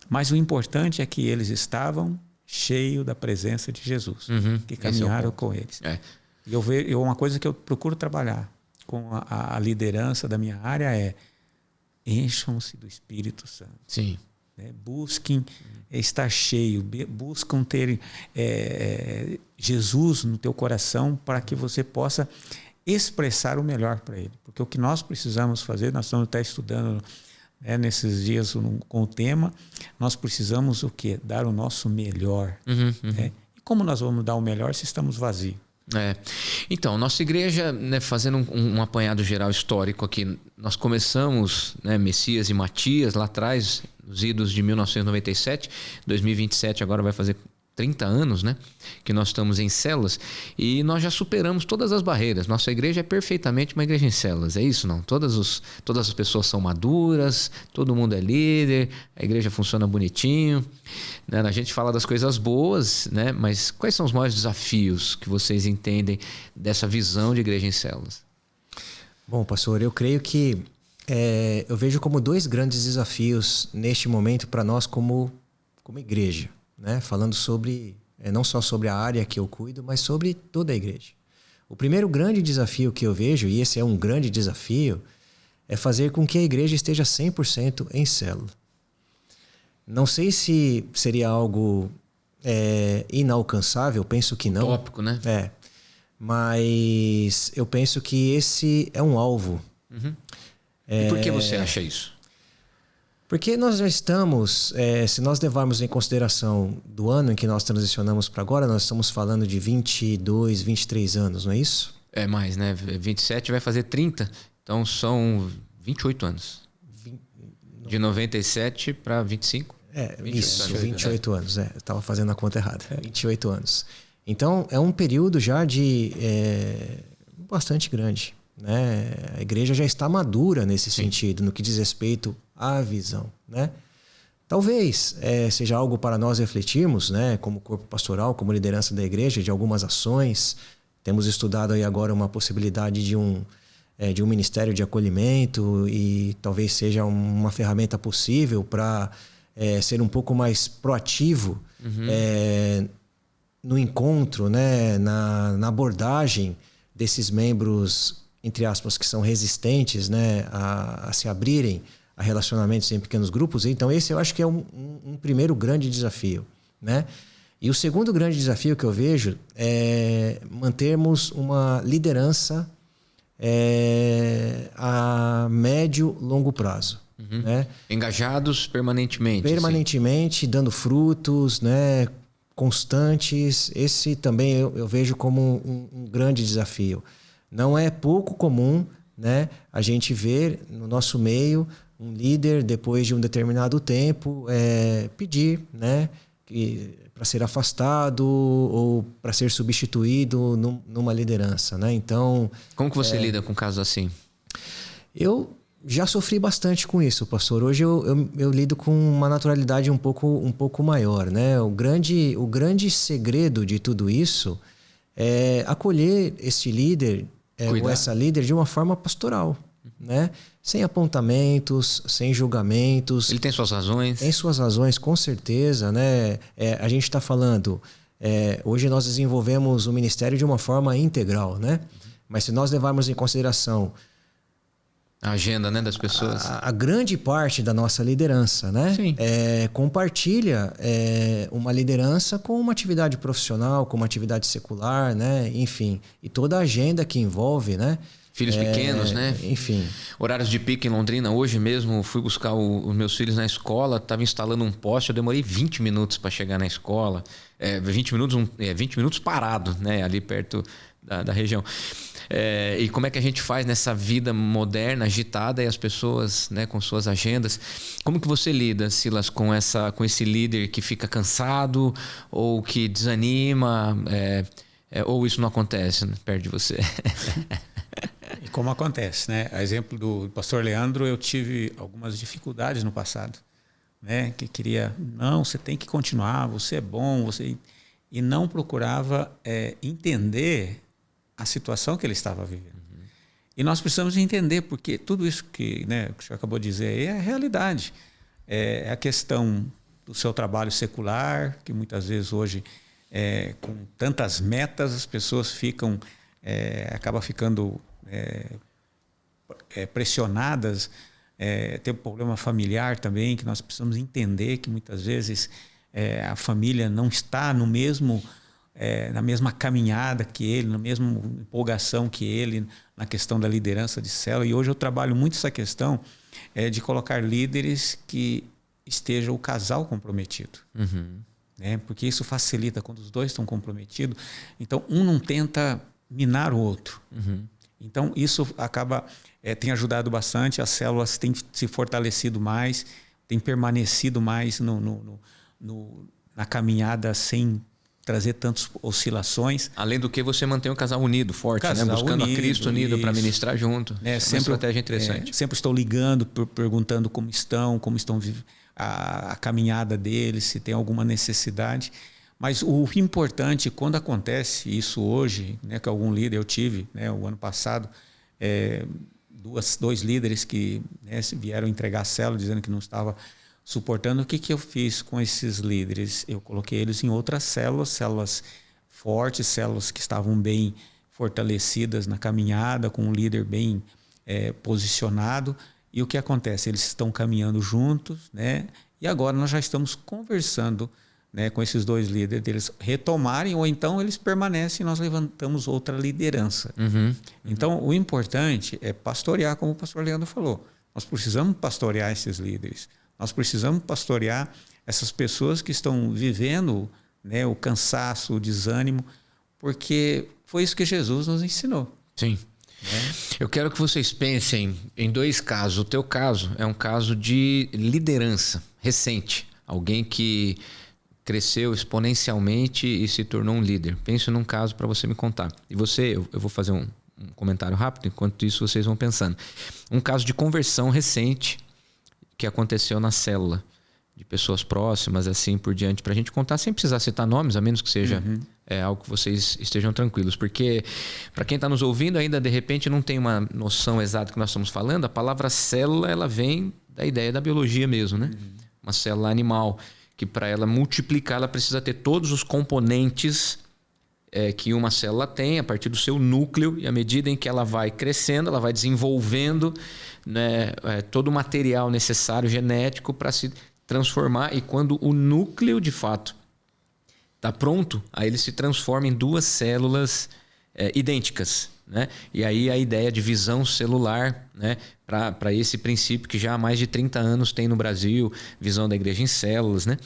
Mas o importante é que eles estavam cheios da presença de Jesus, que caminharam com eles. E uma coisa que eu procuro trabalhar com a liderança da minha área é: encham-se do Espírito Santo. Sim. Busquem estar cheio, buscam ter Jesus no teu coração, para que você possa expressar o melhor para Ele. Porque o que nós precisamos fazer, nós estamos até estudando, né, nesses dias com o tema, nós precisamos o quê? Dar o nosso melhor. Né? E como nós vamos dar o melhor se estamos vazios? Então, nossa igreja, né, fazendo um apanhado geral histórico aqui, nós começamos, né, Messias e Matias lá atrás, nos idos de 1997, 2027 agora vai fazer 30 anos, né, que nós estamos em células, e nós já superamos todas as barreiras. Nossa igreja é perfeitamente uma igreja em células, é isso não? Todas as pessoas são maduras, todo mundo é líder, a igreja funciona bonitinho, né? A gente fala das coisas boas, né? Mas quais são os maiores desafios que vocês entendem dessa visão de igreja em células? Bom, pastor, eu creio que eu vejo como dois grandes desafios neste momento para nós como igreja. Né? Falando sobre, não só sobre a área que eu cuido, mas sobre toda a igreja. O primeiro grande desafio que eu vejo, e esse é um grande desafio, é fazer com que a igreja esteja 100% em célula. Não sei se seria algo inalcançável, penso que não. Tópico, né? Mas eu penso que esse é um alvo. E por que você acha isso? Porque nós já estamos, se nós levarmos em consideração do ano em que nós transicionamos para agora, nós estamos falando de 22, 23 anos, não é isso? É mais, né? 27 vai fazer 30, então são 28 anos. De 97 para 25? 28 anos. Eu estava fazendo a conta errada. 28 anos. Então, é um período já de bastante grande. Né? A igreja já está madura nesse sentido, no que diz respeito à visão. Né? Talvez seja algo para nós refletirmos, né? Como corpo pastoral, como liderança da igreja, de algumas ações. Temos estudado aí agora uma possibilidade de um ministério de acolhimento, e talvez seja uma ferramenta possível para ser um pouco mais proativo no encontro, né? na abordagem desses membros, entre aspas, que são resistentes, né, a se abrirem a relacionamentos em pequenos grupos. Então esse eu acho que é um primeiro grande desafio. Né? E o segundo grande desafio que eu vejo é mantermos uma liderança a médio, longo prazo. Né? Engajados permanentemente. Permanentemente, assim, dando frutos, né, constantes. Esse também eu vejo como um grande desafio. Não é pouco comum, né, a gente ver no nosso meio um líder, depois de um determinado tempo, pedir, né, para ser afastado ou para ser substituído numa liderança. Né? Então, como que você lida com casos assim? Eu já sofri bastante com isso, pastor. Hoje eu lido com uma naturalidade um pouco maior. Né? O grande segredo de tudo isso é acolher esse líder ou essa líder de uma forma pastoral, né? Sem apontamentos, sem julgamentos. Ele tem suas razões? Tem suas razões, com certeza, né? A gente está falando, hoje nós desenvolvemos o ministério de uma forma integral, né? Mas se nós levarmos em consideração A agenda, né, das pessoas. A grande parte da nossa liderança, né? Sim. Compartilha uma liderança com uma atividade profissional, com uma atividade secular, né? Enfim, e toda a agenda que envolve, né? Filhos pequenos, né? Enfim. Horários de pico em Londrina. Hoje mesmo fui buscar os meus filhos na escola, estava instalando um poste, eu demorei 20 minutos para chegar na escola. 20 minutos parado, né? Ali perto da região. E como é que a gente faz nessa vida moderna, agitada, e as pessoas, né, com suas agendas? Como que você lida, Silas, com esse líder que fica cansado ou que desanima, ou isso não acontece perto de você? E como acontece, né? A exemplo do pastor Leandro, eu tive algumas dificuldades no passado, né? Que queria, não, você tem que continuar, você é bom, e não procurava entender a situação que ele estava vivendo. Uhum. E nós precisamos entender, porque tudo isso que, né, que o senhor acabou de dizer é a realidade. É a questão do seu trabalho secular, que muitas vezes hoje, com tantas metas, as pessoas acabam ficando pressionadas. Tem um problema familiar também, que nós precisamos entender que muitas vezes a família não está no mesmo... na mesma caminhada que ele, na mesma empolgação que ele, na questão da liderança de célula. E hoje eu trabalho muito essa questão de colocar líderes que esteja o casal comprometido. Uhum. Né? Porque isso facilita quando os dois estão comprometidos. Então, um não tenta minar o outro. Uhum. Então, isso tem ajudado bastante. As células têm se fortalecido mais, têm permanecido mais na caminhada sem trazer tantas oscilações. Além do que você mantém o casal unido, forte, né? Buscando unido, a Cristo unido para ministrar junto. É uma estratégia interessante. Sempre estou ligando, perguntando como estão a caminhada deles, se tem alguma necessidade. Mas o importante, quando acontece isso hoje, né, que algum líder eu tive, né, o ano passado, dois líderes que, né, vieram entregar a célula dizendo que não estava suportando. O que eu fiz com esses líderes? Eu coloquei eles em outras células fortes, células que estavam bem fortalecidas na caminhada, com um líder bem posicionado. E o que acontece? Eles estão caminhando juntos, né? E agora nós já estamos conversando, né, com esses dois líderes, eles retomarem, ou então eles permanecem e nós levantamos outra liderança. Uhum. Então, o importante é pastorear, como o pastor Leandro falou. Nós precisamos pastorear esses líderes. Nós precisamos pastorear essas pessoas que estão vivendo, né, o cansaço, o desânimo, porque foi isso que Jesus nos ensinou. Sim. Eu quero que vocês pensem em dois casos. O teu caso é um caso de liderança recente. Alguém que cresceu exponencialmente e se tornou um líder. Pense num caso para você me contar. E eu vou fazer um comentário rápido, enquanto isso vocês vão pensando. Um caso de conversão recente que aconteceu na célula, de pessoas próximas, assim por diante, para a gente contar sem precisar citar nomes, a menos que seja algo que vocês estejam tranquilos. Porque, para quem está nos ouvindo, ainda de repente não tem uma noção exata do que nós estamos falando, a palavra célula ela vem da ideia da biologia mesmo, né? Uma célula animal, que para ela multiplicar, ela precisa ter todos os componentes que uma célula tem a partir do seu núcleo, e à medida em que ela vai crescendo, ela vai desenvolvendo, né, todo o material necessário genético para se transformar, e quando o núcleo de fato está pronto, aí ele se transforma em duas células idênticas, né? E aí a ideia de visão celular, né, para esse princípio que já há mais de 30 anos tem no Brasil, visão da igreja em células, né?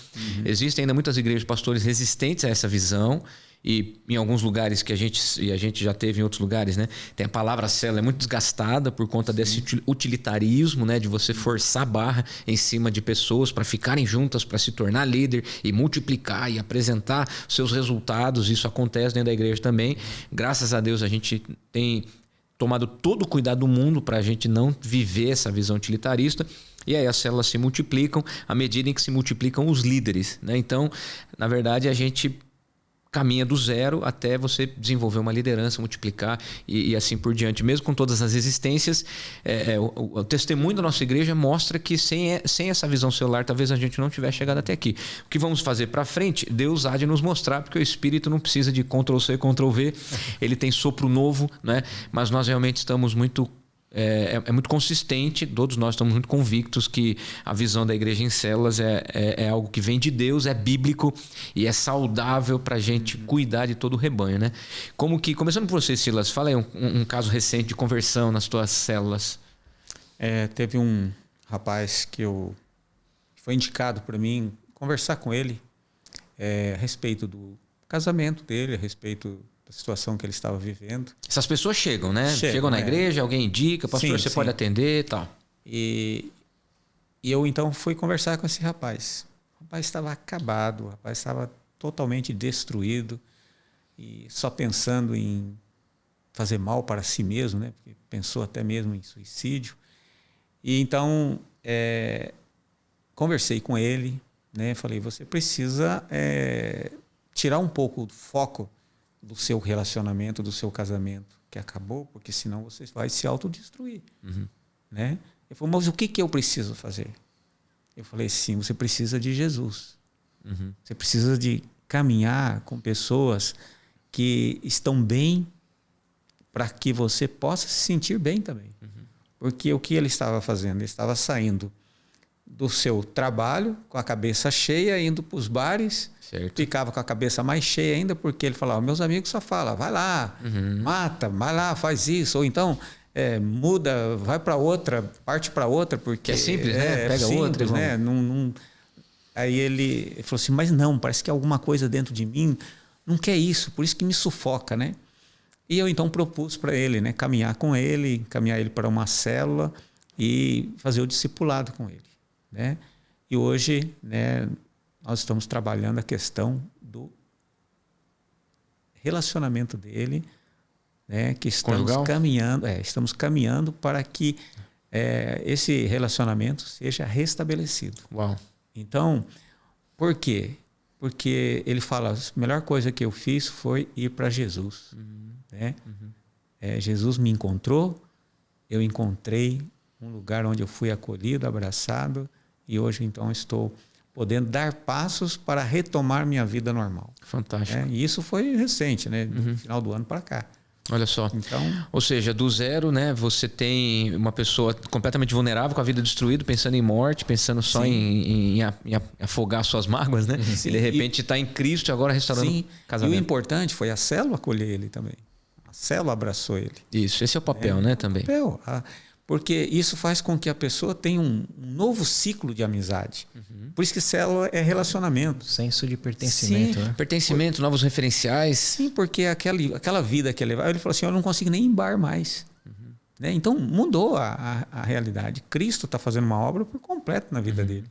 Existem ainda muitas igrejas de pastores resistentes a essa visão. E em alguns lugares a gente já teve em outros lugares, né? Tem a palavra célula, é muito desgastada por conta desse utilitarismo, né? De você forçar a barra em cima de pessoas para ficarem juntas, para se tornar líder e multiplicar e apresentar seus resultados. Isso acontece dentro da igreja também. Graças a Deus a gente tem tomado todo o cuidado do mundo para a gente não viver essa visão utilitarista. E aí as células se multiplicam à medida em que se multiplicam os líderes, né? Então, na verdade, a gente caminha do zero até você desenvolver uma liderança, multiplicar e assim por diante. Mesmo com todas as resistências, o testemunho da nossa igreja mostra que sem essa visão celular, talvez a gente não tivesse chegado até aqui. O que vamos fazer para frente, Deus há de nos mostrar, porque o Espírito não precisa de Ctrl+C, Ctrl+V, ele tem sopro novo, né? Mas nós realmente estamos muito é muito consistente, todos nós estamos muito convictos que a visão da igreja em células é algo que vem de Deus, é bíblico e é saudável para a gente cuidar de todo o rebanho, né? Começando por você, Silas, fala aí um caso recente de conversão nas tuas células. Teve um rapaz que foi indicado para mim conversar com ele a respeito do casamento dele, a respeito da situação que ele estava vivendo. Essas pessoas chegam, né? Chegam na igreja, alguém indica, pastor, você pode atender e tal. E eu então fui conversar com esse rapaz. O rapaz estava acabado, o rapaz estava totalmente destruído e só pensando em fazer mal para si mesmo, né? Porque pensou até mesmo em suicídio. E então conversei com ele, né? Falei, você precisa tirar um pouco do foco do seu relacionamento, do seu casamento que acabou, porque senão você vai se autodestruir. Né? Ele falou, mas o que eu preciso fazer? Eu falei, sim, você precisa de Jesus. Você precisa de caminhar com pessoas que estão bem para que você possa se sentir bem também. Porque o que ele estava fazendo? Ele estava saindo do seu trabalho com a cabeça cheia, indo para os bares, ficava com a cabeça mais cheia ainda, porque ele falava, meus amigos só falam, vai lá, mata, vai lá, faz isso, ou então muda, vai para outra, parte para outra, porque é simples, né? Pega simples, outra, né? Aí ele falou assim, mas não, parece que alguma coisa dentro de mim não quer isso, por isso que me sufoca, né? E eu então propus para ele, né, caminhar ele para uma célula e fazer o discipulado com ele, né? E hoje, né, nós estamos trabalhando a questão do relacionamento dele, né, que estamos caminhando para que esse relacionamento seja restabelecido. Uau. Então, por quê? Porque ele fala, a melhor coisa que eu fiz foi ir para Jesus. Né? Jesus me encontrou, eu encontrei um lugar onde eu fui acolhido, abraçado, e hoje então estou podendo dar passos para retomar minha vida normal. Fantástico. E isso foi recente, né? Do final do ano para cá. Olha só. Então, ou seja, do zero, né? Você tem uma pessoa completamente vulnerável, com a vida destruída, pensando em morte, pensando só em afogar suas mágoas, né? E de repente está em Cristo e agora restaurando o casamento. E o importante foi a célula acolher ele também. A célula abraçou ele. Isso, esse é o papel, né? Também. Papel. Porque isso faz com que a pessoa tenha um novo ciclo de amizade. Por isso que célula é relacionamento. Senso de pertencimento. Sim, né? Pertencimento, novos referenciais. Sim, porque aquela vida que ele levava, ele falou assim, eu não consigo nem ir em bar mais. Né? Então mudou a realidade. Cristo está fazendo uma obra por completo na vida dele.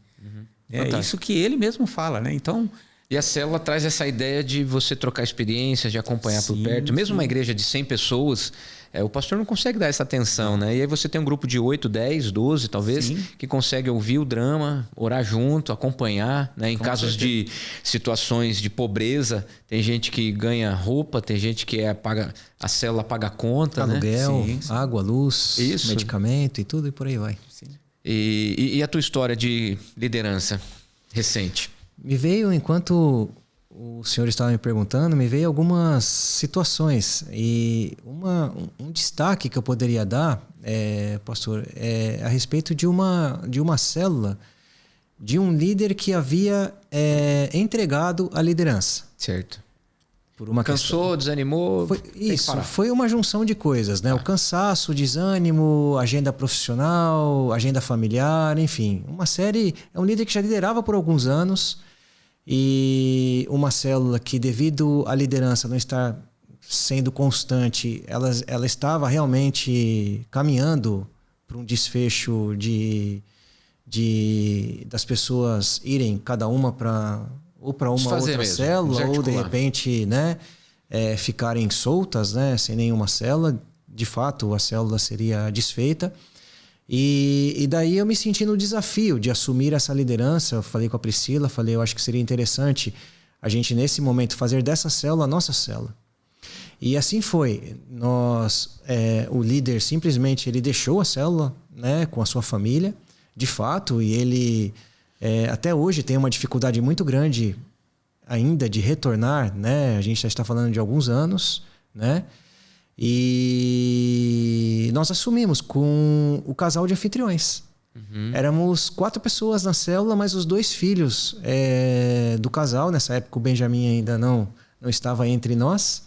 É isso que ele mesmo fala. Né? Então, e a célula traz essa ideia de você trocar experiências, de acompanhar por perto. Mesmo uma igreja de 100 pessoas, o pastor não consegue dar essa atenção, né? E aí você tem um grupo de 8, 10, 12 talvez, que consegue ouvir o drama, orar junto, acompanhar, né? Em casos de situações de pobreza, tem gente que ganha roupa, tem gente que a célula paga a conta, aluguel, né? Água, luz, medicamento e tudo, e por aí vai. E a tua história de liderança recente? Me veio, enquanto o senhor estava me perguntando, me veio algumas situações. E um destaque que eu poderia dar, pastor, é a respeito de uma célula, de um líder que havia entregado a liderança. Certo. Por uma Cansou, desanimou. Foi uma junção de coisas, né? O cansaço, o desânimo, agenda profissional, agenda familiar, enfim. Uma série. É um líder que já liderava por alguns anos e uma célula que, devido à liderança não estar sendo constante, ela estava realmente caminhando para um desfecho das pessoas irem cada uma para uma outra célula, ou de repente, né, ficarem soltas, né, sem nenhuma célula. De fato, a célula seria desfeita. E daí eu me senti no desafio de assumir essa liderança. Eu falei com a Priscila, eu acho que seria interessante a gente, nesse momento, fazer dessa célula a nossa célula. E assim foi. O líder simplesmente ele deixou a célula, né, com a sua família, de fato, e ele até hoje tem uma dificuldade muito grande ainda de retornar, né? A gente já está falando de alguns anos, né? E nós assumimos com o casal de anfitriões. Éramos 4 pessoas na célula, mas os 2 filhos do casal. Nessa época o Benjamin ainda não estava entre nós.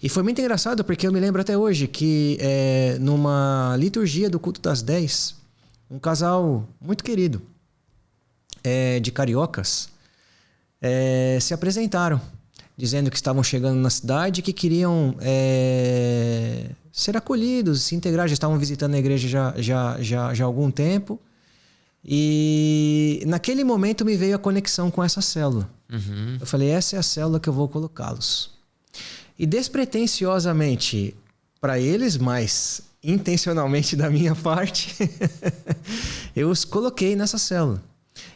E foi muito engraçado porque eu me lembro até hoje que numa liturgia do culto das 10, um casal muito querido de cariocas se apresentaram, dizendo que estavam chegando na cidade e que queriam ser acolhidos, se integrar. Já estavam visitando a igreja já há algum tempo. E naquele momento me veio a conexão com essa célula. Eu falei, essa é a célula que eu vou colocá-los. E despretensiosamente para eles, mas intencionalmente da minha parte, eu os coloquei nessa célula.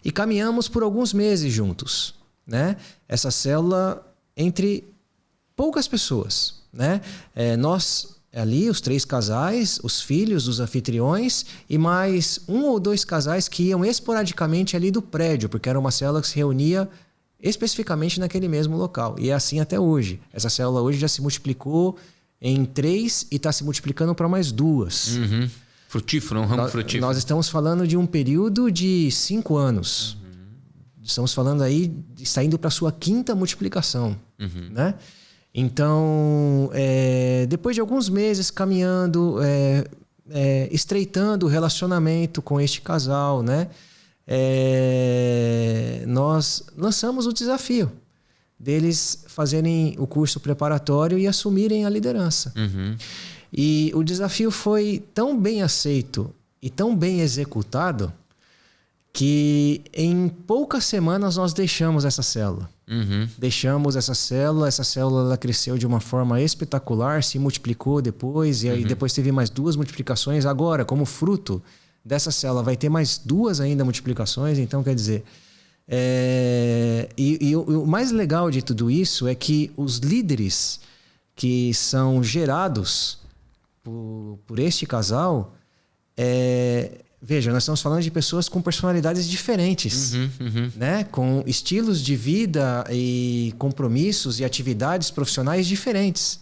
E caminhamos por alguns meses juntos, né? Essa célula entre poucas pessoas, né? Nós ali, os 3 casais, os filhos dos anfitriões e mais 1 ou 2 casais que iam esporadicamente ali do prédio, porque era uma célula que se reunia especificamente naquele mesmo local. E é assim até hoje. Essa célula hoje já se multiplicou em 3 e está se multiplicando para mais 2. Frutífero, um ramo frutífero. Nós estamos falando de um período de 5 anos. Estamos falando aí, está indo para a sua 5ª multiplicação. Né? Então, depois de alguns meses caminhando, estreitando o relacionamento com este casal, né? Nós lançamos o desafio deles fazerem o curso preparatório e assumirem a liderança. E o desafio foi tão bem aceito e tão bem executado que em poucas semanas nós deixamos essa célula. Deixamos essa célula ela cresceu de uma forma espetacular, se multiplicou depois, e aí depois teve mais 2 multiplicações. Agora, como fruto dessa célula, vai ter mais 2 ainda multiplicações. Então, quer dizer, e o mais legal de tudo isso é que os líderes que são gerados por este casal, veja, nós estamos falando de pessoas com personalidades diferentes, né? Com estilos de vida e compromissos e atividades profissionais diferentes,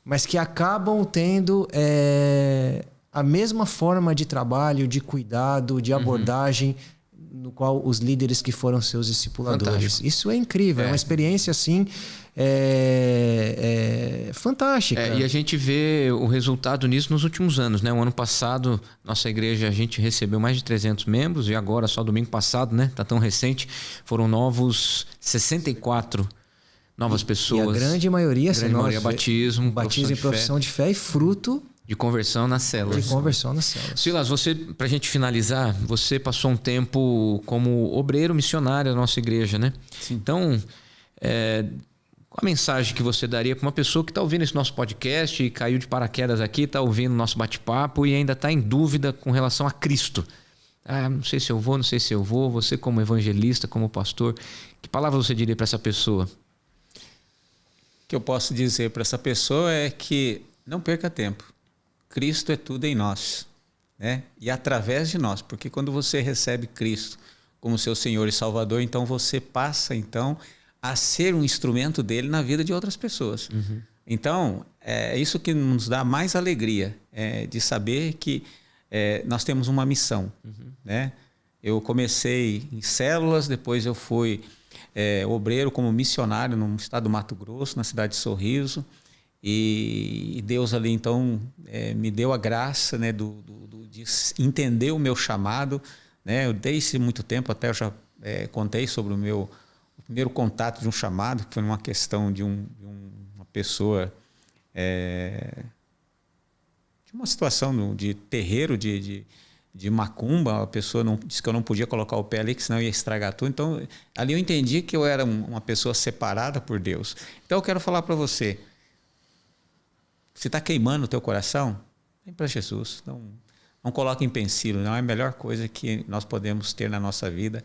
mas que acabam tendo a mesma forma de trabalho, de cuidado, de abordagem, no qual os líderes que foram seus discipuladores. Fantástico. Isso é incrível, é uma experiência assim fantástica. E a gente vê o resultado nisso nos últimos anos, né? O ano passado, nossa igreja, a gente recebeu mais de 300 membros e agora, só domingo passado, né? Tá tão recente, foram novos 64 novas pessoas. E a grande maioria, batismo em profissão de fé e fruto de conversão nas células. Silas, você, pra gente finalizar, você passou um tempo como obreiro missionário da nossa igreja, né? Sim. Então, qual a mensagem que você daria para uma pessoa que está ouvindo esse nosso podcast e caiu de paraquedas aqui, está ouvindo o nosso bate-papo e ainda está em dúvida com relação a Cristo? Não sei se eu vou, não sei se eu vou. Você como evangelista, como pastor, que palavra você diria para essa pessoa? O que eu posso dizer para essa pessoa é que não perca tempo. Cristo é tudo em nós, né? E através de nós, porque quando você recebe Cristo como seu Senhor e Salvador, então você passa a ser um instrumento dele na vida de outras pessoas. Então, é isso que nos dá mais alegria, de saber que nós temos uma missão, né? Eu comecei em células, depois eu fui obreiro como missionário no estado do Mato Grosso, na cidade de Sorriso. E Deus ali, então, me deu a graça, né, de entender o meu chamado, né? Eu desde muito tempo, até eu já contei sobre o primeiro contato de um chamado, que foi uma questão de uma pessoa, de uma situação de terreiro, de macumba. A pessoa disse que eu não podia colocar o pé ali, que senão ia estragar tudo. Então, ali eu entendi que eu era uma pessoa separada por Deus. Então, eu quero falar para você, se está queimando o teu coração, vem para Jesus. Não coloque em empecilho, não. É a melhor coisa que nós podemos ter na nossa vida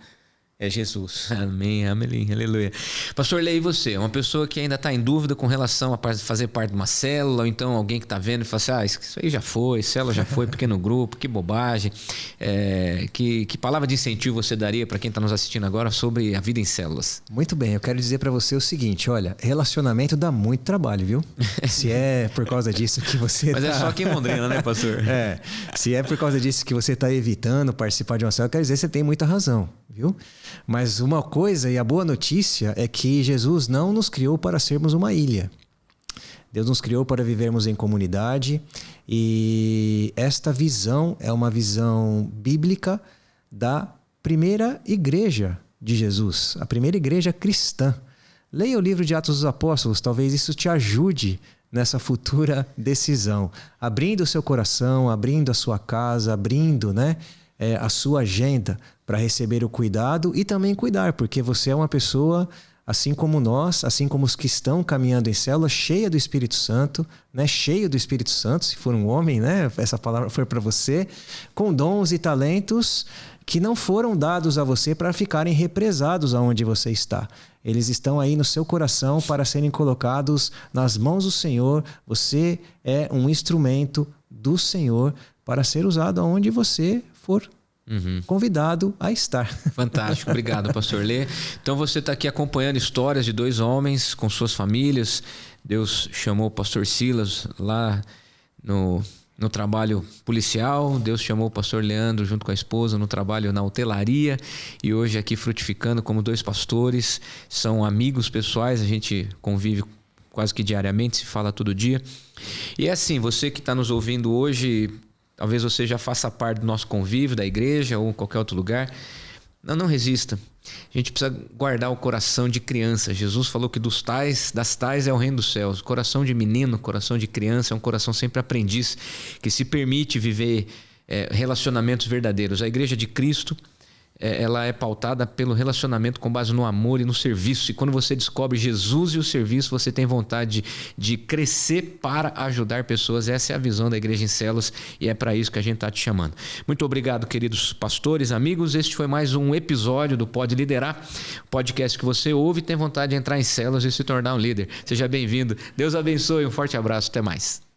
é Jesus. Amém, amém, aleluia. Pastor Lê, e você? Uma pessoa que ainda está em dúvida com relação a fazer parte de uma célula, ou então alguém que está vendo e fala assim, isso aí já foi, célula já foi, pequeno grupo, que bobagem. Que palavra de incentivo você daria para quem está nos assistindo agora sobre a vida em células? Muito bem, eu quero dizer para você o seguinte, olha, relacionamento dá muito trabalho, viu? Se é por causa disso que você Mas é só aqui em Londrina, né, pastor? Se é por causa disso que você está evitando participar de uma célula, quer dizer, você tem muita razão, viu? Mas uma coisa, e a boa notícia, é que Jesus não nos criou para sermos uma ilha. Deus nos criou para vivermos em comunidade, e esta visão é uma visão bíblica da primeira igreja de Jesus, a primeira igreja cristã. Leia o livro de Atos dos Apóstolos, talvez isso te ajude nessa futura decisão. Abrindo o seu coração, abrindo a sua casa, abrindo, a sua agenda para receber o cuidado e também cuidar, porque você é uma pessoa, assim como nós, assim como os que estão caminhando em célula, cheia do Espírito Santo, cheio do Espírito Santo, se for um homem, essa palavra foi para você, com dons e talentos que não foram dados a você para ficarem represados aonde você está. Eles estão aí no seu coração para serem colocados nas mãos do Senhor. Você é um instrumento do Senhor para ser usado aonde você for convidado a estar. Fantástico, obrigado, pastor Lê. Então você está aqui acompanhando histórias de 2 homens com suas famílias. Deus chamou o pastor Silas lá no trabalho policial, Deus chamou o pastor Leandro junto com a esposa no trabalho na hotelaria, e hoje aqui frutificando como 2 pastores, são amigos pessoais, a gente convive quase que diariamente, se fala todo dia. E é assim, você que está nos ouvindo hoje, talvez você já faça parte do nosso convívio, da igreja ou em qualquer outro lugar, não resista. A gente precisa guardar o coração de criança. Jesus falou que das tais é o reino dos céus. Coração de menino, coração de criança é um coração sempre aprendiz, que se permite viver relacionamentos verdadeiros. A igreja de Cristo, ela é pautada pelo relacionamento com base no amor e no serviço. E quando você descobre Jesus e o serviço, você tem vontade de crescer para ajudar pessoas. Essa é a visão da igreja em células, e é para isso que a gente está te chamando. Muito obrigado, queridos pastores, amigos. Este foi mais um episódio do Pode Liderar, podcast que você ouve e tem vontade de entrar em células e se tornar um líder. Seja bem-vindo. Deus abençoe. Um forte abraço. Até mais.